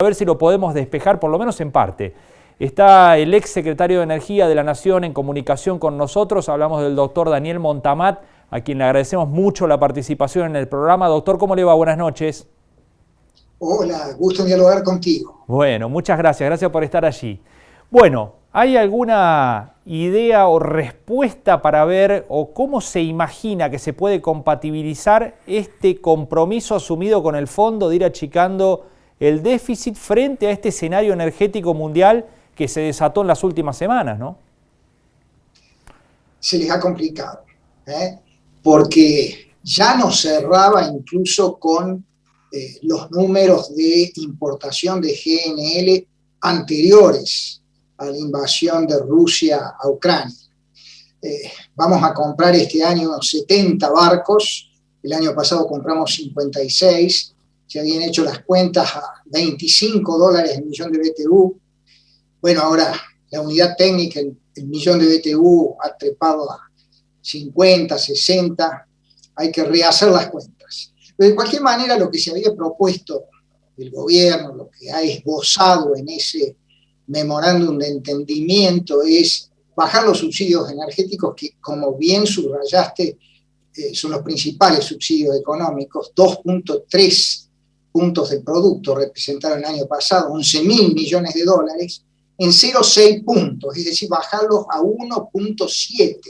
A ver si lo podemos despejar, por lo menos en parte. Está el ex secretario de Energía de la Nación en comunicación con nosotros. Hablamos del doctor Daniel Montamat, a quien le agradecemos mucho la participación en el programa. Doctor, ¿cómo le va? Buenas noches. Hola, gusto en dialogar contigo. Bueno, muchas gracias. Gracias por estar allí. Bueno, ¿hay alguna idea o respuesta para ver o cómo se imagina que se puede compatibilizar este compromiso asumido con el fondo de ir achicando el déficit frente a este escenario energético mundial que se desató en las últimas semanas, ¿no? Se les ha complicado, porque ya nos cerraba incluso con los números de importación de GNL anteriores a la invasión de Rusia a Ucrania. Vamos a comprar este año 70 barcos, el año pasado compramos 56, se habían hecho las cuentas a $25 el millón de BTU. Bueno, ahora la unidad técnica, el millón de BTU ha trepado a 50, 60, hay que rehacer las cuentas. Pero de cualquier manera, lo que se había propuesto el gobierno, lo que ha esbozado en ese memorándum de entendimiento es bajar los subsidios energéticos que, como bien subrayaste, son los principales subsidios económicos, 2.3 puntos de producto representaron el año pasado, 11.000 millones de dólares, en 0,6 puntos, es decir, bajarlos a 1.7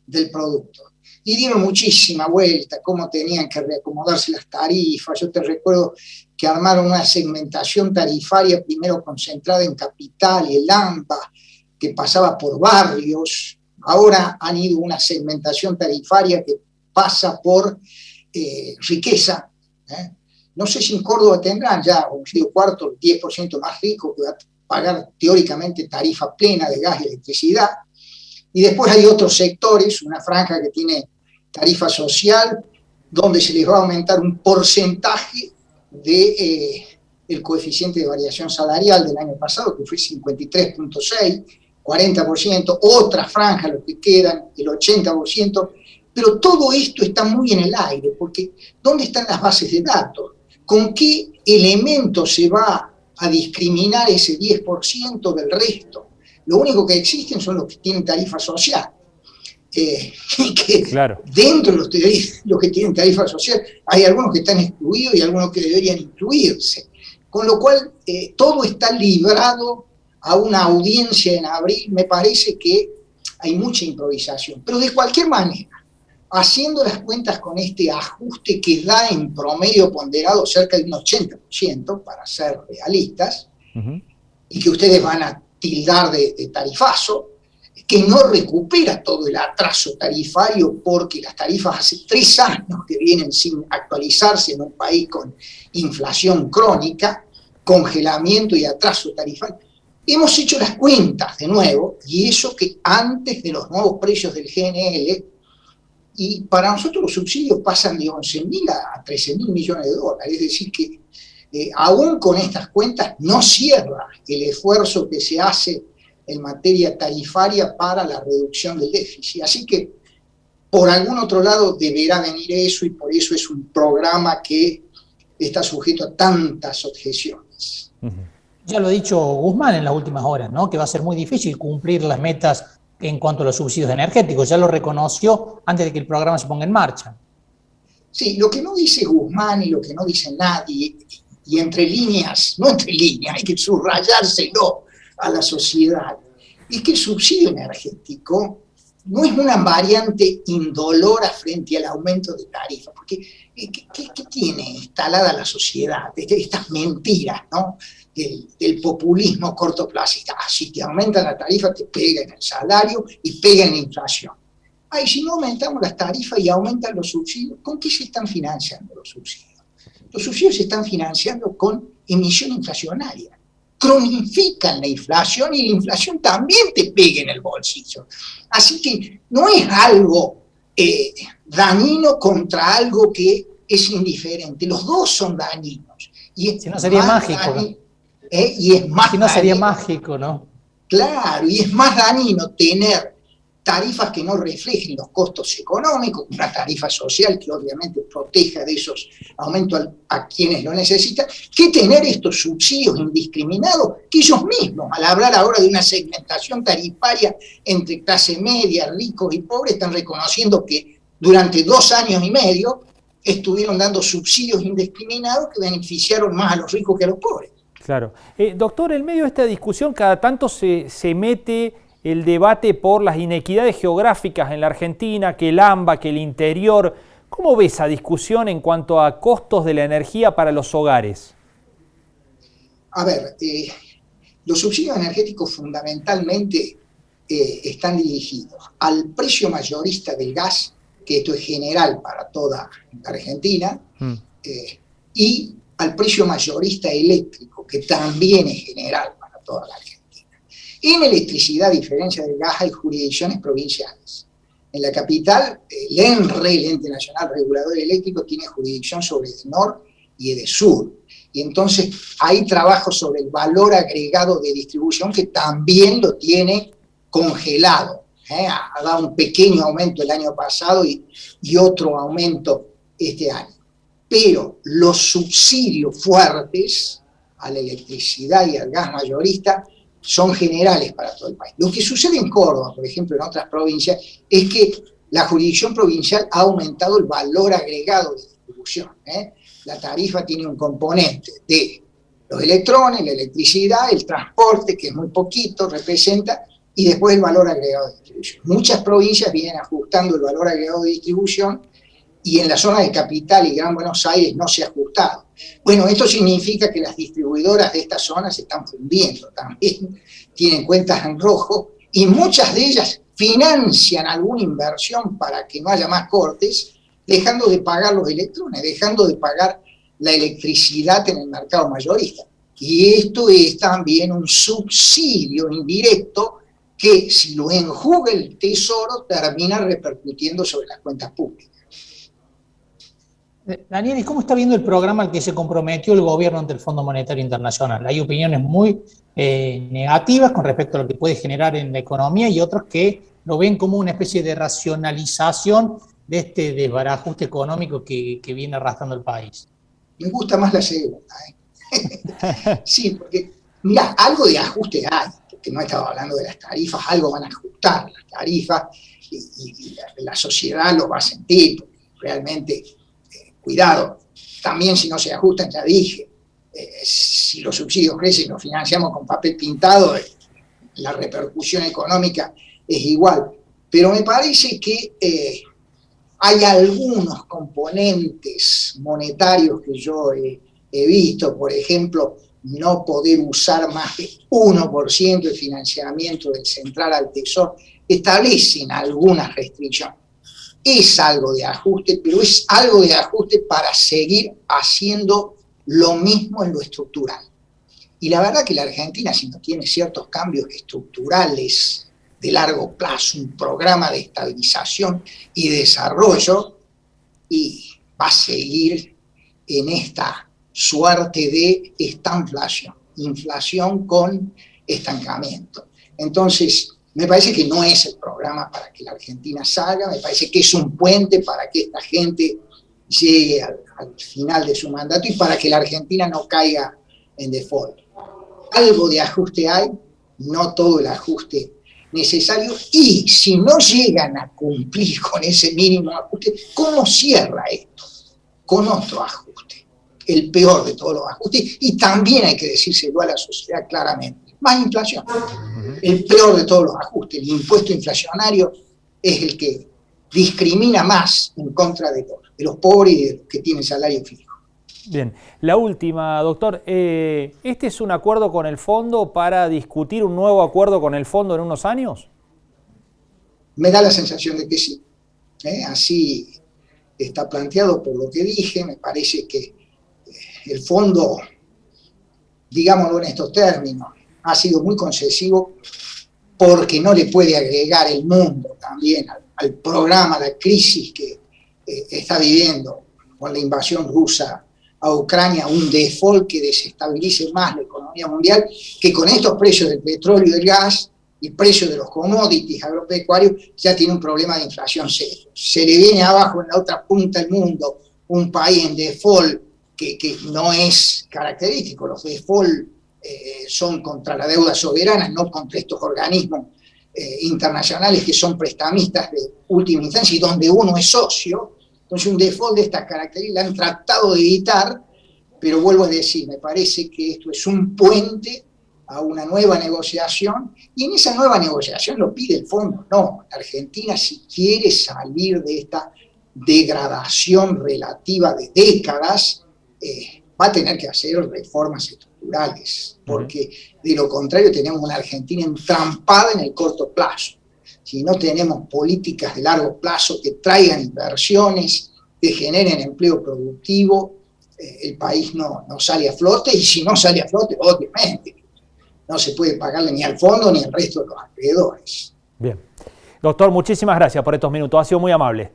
del producto. Y dieron muchísima vuelta, cómo tenían que reacomodarse las tarifas. Yo te recuerdo que armaron una segmentación tarifaria primero concentrada en capital y el AMBA, que pasaba por barrios. Ahora han ido una segmentación tarifaria que pasa por riqueza. No sé si en Córdoba tendrán ya un Río Cuarto, el 10% más rico, que va a pagar teóricamente tarifa plena de gas y electricidad. Y después hay otros sectores, una franja que tiene tarifa social, donde se les va a aumentar un porcentaje del coeficiente de variación salarial del año pasado, que fue 53.6, 40%, otra franja, los que quedan, el 80%, pero todo esto está muy en el aire, porque ¿dónde están las bases de datos? ¿Con qué elementos se va a discriminar ese 10% del resto? Lo único que existen son los que tienen tarifa social. Y que claro, dentro de los que tienen tarifa social hay algunos que están excluidos y algunos que deberían incluirse. Con lo cual, todo está librado a una audiencia en abril. Me parece que hay mucha improvisación. Pero de cualquier manera, haciendo las cuentas con este ajuste que da en promedio ponderado cerca de un 80%, para ser realistas, y que ustedes van a tildar de tarifazo, que no recupera todo el atraso tarifario porque las tarifas hace 3 años que vienen sin actualizarse en un país con inflación crónica, congelamiento y atraso tarifario. Hemos hecho las cuentas de nuevo, y eso que antes de los nuevos precios del GNL, y para nosotros los subsidios pasan de 11.000 a 13.000 millones de dólares, es decir que aún con estas cuentas no cierra el esfuerzo que se hace en materia tarifaria para la reducción del déficit. Así que por algún otro lado deberá venir eso, y por eso es un programa que está sujeto a tantas objeciones. Ya lo ha dicho Guzmán en las últimas horas, ¿no? Que va a ser muy difícil cumplir las metas en cuanto a los subsidios energéticos. Ya lo reconoció antes de que el programa se ponga en marcha. Sí, lo que no dice Guzmán y lo que no dice nadie, y entre líneas, no entre líneas, hay que subrayárselo a la sociedad, es que el subsidio energético no es una variante indolora frente al aumento de tarifas, porque ¿qué tiene instalada la sociedad? Estas mentiras, ¿no? Del populismo cortoplacista. Si te aumentan la tarifa, te pega en el salario y pega en la inflación. Ay, si no aumentamos las tarifas y aumentan los subsidios, ¿con qué se están financiando los subsidios? Los subsidios se están financiando con emisión inflacionaria. Cronifican la inflación y la inflación también te pega en el bolsillo. Así que no es algo dañino contra algo que es indiferente. Los dos son dañinos. Y si no sería mágico. Y es más si no dañino, sería mágico, ¿no? Claro, y es más dañino tener tarifas que no reflejen los costos económicos, una tarifa social que obviamente proteja de esos aumentos a quienes lo necesitan, que tener estos subsidios indiscriminados, que ellos mismos, al hablar ahora de una segmentación tarifaria entre clase media, ricos y pobres, están reconociendo que durante 2 años y medio estuvieron dando subsidios indiscriminados que beneficiaron más a los ricos que a los pobres. Claro. Doctor, en medio de esta discusión cada tanto se mete el debate por las inequidades geográficas en la Argentina, que el AMBA, que el interior. ¿Cómo ve esa discusión en cuanto a costos de la energía para los hogares? A ver, los subsidios energéticos fundamentalmente están dirigidos al precio mayorista del gas, que esto es general para toda la Argentina, y al precio mayorista eléctrico, que también es general para toda la Argentina. En electricidad, a diferencia del gas, hay jurisdicciones provinciales. En la capital, el ENRE, el Ente Nacional Regulador Eléctrico, tiene jurisdicción sobre EDENOR y EDESUR. Y entonces hay trabajo sobre el valor agregado de distribución que también lo tiene congelado. Ha dado un pequeño aumento el año pasado y otro aumento este año. Pero los subsidios fuertes a la electricidad y al gas mayorista son generales para todo el país. Lo que sucede en Córdoba, por ejemplo, en otras provincias, es que la jurisdicción provincial ha aumentado el valor agregado de distribución. La tarifa tiene un componente de los electrones, la electricidad, el transporte, que es muy poquito, representa, y después el valor agregado de distribución. Muchas provincias vienen ajustando el valor agregado de distribución y en la zona de Capital y Gran Buenos Aires no se ha ajustado. Bueno, esto significa que las distribuidoras de estas zonas se están fundiendo también, tienen cuentas en rojo y muchas de ellas financian alguna inversión para que no haya más cortes, dejando de pagar los electrones, dejando de pagar la electricidad en el mercado mayorista. Y esto es también un subsidio indirecto que, si lo enjuga el Tesoro, termina repercutiendo sobre las cuentas públicas. Daniel, ¿y cómo está viendo el programa al que se comprometió el gobierno ante el Fondo Monetario Internacional? Hay opiniones muy negativas con respecto a lo que puede generar en la economía y otros que lo ven como una especie de racionalización de este desbarajuste económico que viene arrastrando el país. Me gusta más la segunda. Sí, porque, mira, algo de ajuste hay, porque no estaba hablando de las tarifas, algo van a ajustar las tarifas y la sociedad lo va a sentir, porque realmente... Cuidado, también si no se ajustan, ya dije, si los subsidios crecen y los financiamos con papel pintado, la repercusión económica es igual. Pero me parece que hay algunos componentes monetarios que yo he visto, por ejemplo, no poder usar más de 1% de financiamiento del central al Tesoro, establecen algunas restricciones. Es algo de ajuste, pero es algo de ajuste para seguir haciendo lo mismo en lo estructural. Y la verdad que la Argentina, si no tiene ciertos cambios estructurales de largo plazo, un programa de estabilización y desarrollo, y va a seguir en esta suerte de estanflación, inflación con estancamiento. Entonces, me parece que no es el programa para que la Argentina salga, me parece que es un puente para que esta gente llegue al final de su mandato y para que la Argentina no caiga en default. Algo de ajuste hay, no todo el ajuste necesario, y si no llegan a cumplir con ese mínimo ajuste, ¿cómo cierra esto? Con otro ajuste, el peor de todos los ajustes, y también hay que decírselo a la sociedad claramente, más inflación. El peor de todos los ajustes, el impuesto inflacionario, es el que discrimina más en contra de los pobres y de los que tienen salario fijo. Bien, la última, doctor. ¿Este es un acuerdo con el fondo para discutir un nuevo acuerdo con el fondo en unos años? Me da la sensación de que sí. Así está planteado por lo que dije. Me parece que el fondo, digámoslo en estos términos, ha sido muy concesivo porque no le puede agregar el mundo también al programa, la crisis que está viviendo con la invasión rusa a Ucrania, un default que desestabilice más la economía mundial, que con estos precios del petróleo y del gas el precio de los commodities agropecuarios, ya tiene un problema de inflación serio. Se le viene abajo en la otra punta del mundo un país en default que no es característico. Los default son contra la deuda soberana, no contra estos organismos internacionales que son prestamistas de última instancia y donde uno es socio. Entonces un default de estas características la han tratado de evitar, pero vuelvo a decir, me parece que esto es un puente a una nueva negociación, y en esa nueva negociación lo pide el fondo. No, la Argentina, si quiere salir de esta degradación relativa de décadas, va a tener que hacer reformas estructurales, porque de lo contrario tenemos una Argentina entrampada en el corto plazo. Si no tenemos políticas de largo plazo que traigan inversiones, que generen empleo productivo, el país no sale a flote, y si no sale a flote, obviamente, no se puede pagarle ni al fondo ni al resto de los acreedores. Bien. Doctor, muchísimas gracias por estos minutos, ha sido muy amable.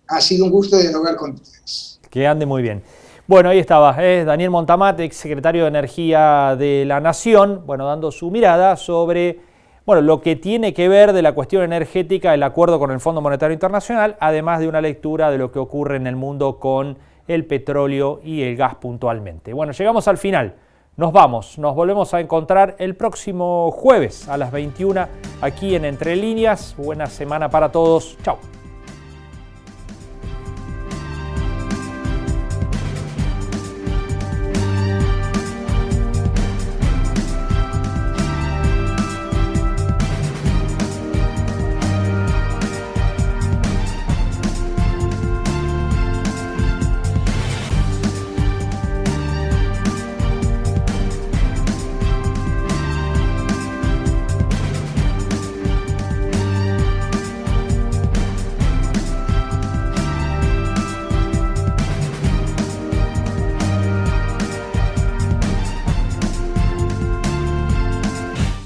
Ha sido un gusto dialogar con ustedes. Que ande muy bien. Bueno, ahí estaba, Daniel Montamat, ex secretario de Energía de la Nación, bueno, dando su mirada sobre lo que tiene que ver de la cuestión energética, el acuerdo con el Fondo Monetario Internacional, además de una lectura de lo que ocurre en el mundo con el petróleo y el gas puntualmente. Bueno, llegamos al final. Nos vamos, nos volvemos a encontrar el próximo jueves a las 21 aquí en Entre Líneas. Buena semana para todos. Chau.